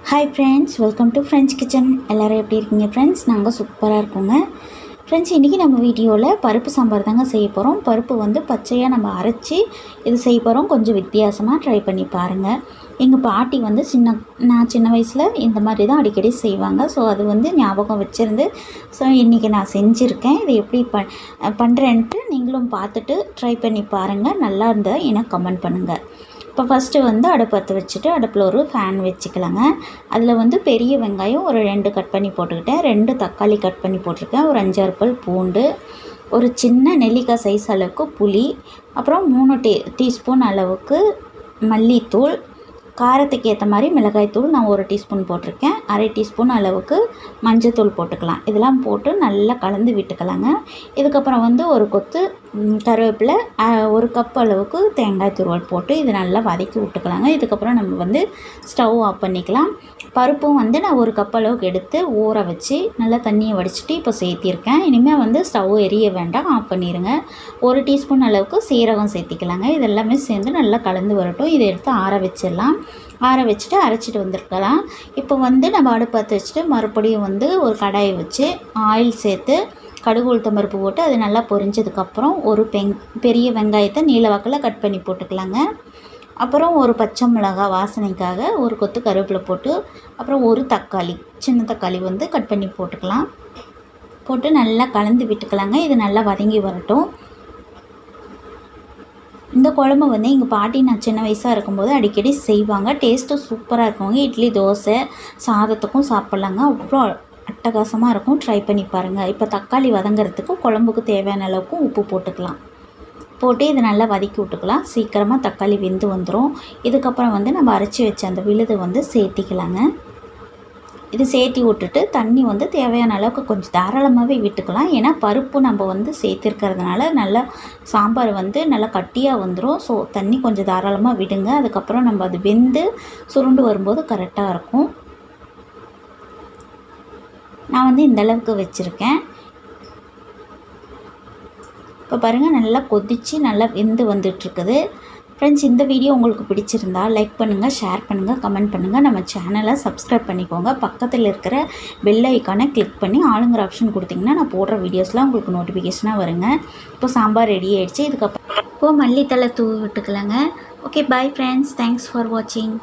Hi friends, welcome to friends kitchen. எல்லோரும் எப்படி இருக்கீங்க ஃப்ரெண்ட்ஸ்? நாங்கள் சூப்பராக இருக்கோங்க ஃப்ரெண்ட்ஸ். இன்றைக்கி நம்ம வீடியோவில் பருப்பு சாம்பார் தாங்க செய்ய போகிறோம். பருப்பு வந்து பச்சையாக நம்ம அரைச்சி இது செய்ய போகிறோம். கொஞ்சம் வித்தியாசமாக ட்ரை பண்ணி பாருங்கள். எங்கள் பாட்டி வந்து நான் சின்ன வயசில் இந்த மாதிரி தான் அடிக்கடி செய்வாங்க. ஸோ அது வந்து ஞாபகம் வச்சுருந்து ஸோ இன்றைக்கி நான் செஞ்சுருக்கேன். இது எப்படி பண்ணுறேன்ட்டு நீங்களும் பார்த்துட்டு ட்ரை பண்ணி பாருங்கள். நல்லா இருந்தால் எனக்கு கமெண்ட் பண்ணுங்கள். இப்போ ஃபஸ்ட்டு வந்து அடுப்பு பற்ற வச்சுட்டு அடுப்பில் ஒரு ஃபேன் வச்சுக்கலாங்க. அதில் வந்து பெரிய வெங்காயம் ஒரு 2 கட் பண்ணி போட்டுக்கிட்டேன். 2 தக்காளி கட் பண்ணி போட்டிருக்கேன். ஒரு 5-6 பல் பூண்டு, ஒரு சின்ன நெல்லிக்காய் சைஸ் அளவுக்கு புளி, அப்புறம் 3 டீஸ்பூன் அளவுக்கு மல்லித்தூள், காரத்துக்கு ஏற்ற மாதிரி மிளகாய்த்தூள் நான் 1 டீஸ்பூன் போட்டிருக்கேன். 1/2 டீஸ்பூன் அளவுக்கு மஞ்சத்தூள் போட்டுக்கலாம். இதெல்லாம் போட்டு நல்லா கலந்து விட்டுக்கலாங்க. இதுக்கப்புறம் வந்து ஒரு கொத்து கருவேப்பிலை, 1 கப் அளவுக்கு தேங்காய் துருவல் போட்டு இது நல்லா வதக்கி விட்டுக்கலாங்க. இதுக்கப்புறம் நம்ம வந்து ஸ்டவ் ஆஃப் பண்ணிக்கலாம். பருப்பும் வந்து நான் 1 கப் அளவுக்கு எடுத்து ஊற வச்சு நல்லா தண்ணியை வடிச்சிட்டு இப்போ சேர்த்திருக்கேன். இனிமேல் வந்து ஸ்டவ் எரிய வேண்டாம், ஆஃப் பண்ணிடுங்க. 1 டீஸ்பூன் அளவுக்கு சீரகம் சேர்த்திக்கலாங்க. இதெல்லாமே சேர்ந்து நல்லா கலந்து வரட்டும். இதை எடுத்து ஆற வச்சிடலாம். ஆற வச்சுட்டு அரைச்சிட்டு வந்துருக்கலாம். இப்போ வந்து நம்ம அடுப்பு பற்ற வச்சுட்டு மறுபடியும் வந்து ஒரு கடாயை வச்சு ஆயில் சேர்த்து கடுகு உளுத்தம் பருப்பு போட்டு அது நல்லா பொரிஞ்சதுக்கப்புறம் ஒரு பெரிய வெங்காயத்தை நீல வாக்கில் கட் பண்ணி போட்டுக்கலாங்க. அப்புறம் ஒரு பச்சை மிளகாய் வாசனைக்காக ஒரு கொத்து கருவேப்பிலை போட்டு, அப்புறம் ஒரு தக்காளி, சின்ன தக்காளி வந்து கட் பண்ணி போட்டுக்கலாம். போட்டு நல்லா கலந்து விட்டுக்கலாங்க. இது நல்லா வதங்கி வரட்டும். இந்த குழம்பு வந்து எங்கள் பாட்டி நான் சின்ன வயசாக இருக்கும்போது அடிக்கடி செய்வாங்க. டேஸ்ட்டும் சூப்பராக இருக்குங்க. இட்லி, தோசை, சாதத்துக்கும் சாப்பிட்லாங்க. அவ்வளோ அட்டகாசமாக இருக்கும். ட்ரை பண்ணி பாருங்கள். இப்போ தக்காளி வதங்கிறதுக்கு குழம்புக்கு தேவையான அளவுக்கு உப்பு போட்டுக்கலாம். போட்டு இதை நல்லா வதக்கி விட்டுக்கலாம். சீக்கிரமாக தக்காளி வெந்து வந்துடும். இதுக்கப்புறம் வந்து நம்ம அரைச்சி வச்ச அந்த விழுது வந்து சேர்த்திக்கலாங்க. இது சேர்த்தி விட்டுட்டு தண்ணி வந்து தேவையான அளவுக்கு கொஞ்சம் தாராளமாகவே விட்டுக்கலாம். ஏன்னா பருப்பு நம்ம வந்து சேர்த்துருக்கிறதுனால நல்லா சாம்பார் வந்து நல்லா கட்டியாக வந்துடும். ஸோ தண்ணி கொஞ்சம் தாராளமாக விடுங்க. அதுக்கப்புறம் நம்ம அது வெந்து சுருண்டு வரும்போது கரெக்டாக இருக்கும். நான் வந்து இந்தளவுக்கு வச்சுருக்கேன். இப்போ பாருங்கள், நல்லா கொதித்து நல்லா வெந்து வந்துட்டுருக்குது. ஃப்ரெண்ட்ஸ், இந்த வீடியோ உங்களுக்கு பிடிச்சிருந்தா லைக் பண்ணுங்கள், ஷேர் பண்ணுங்கள், கமெண்ட் பண்ணுங்கள். நம்ம சேனலை சப்ஸ்கிரைப் பண்ணிக்கோங்க. பக்கத்தில் இருக்கிற பெல் ஐக்கானை கிளிக் பண்ணி ஆளுங்கிற ஆப்ஷன் கொடுத்திங்கன்னா நான் போடுற வீடியோஸ்லாம் உங்களுக்கு நோட்டிஃபிகேஷனாக வருங்க. இப்போ சாம்பார் ரெடி ஆகிடுச்சு. இதுக்கப்புறம் இப்போது மல்லித்தலை தூவி விட்டுக்கலாங்க. Okay, bye friends. Thanks for வாட்சிங்.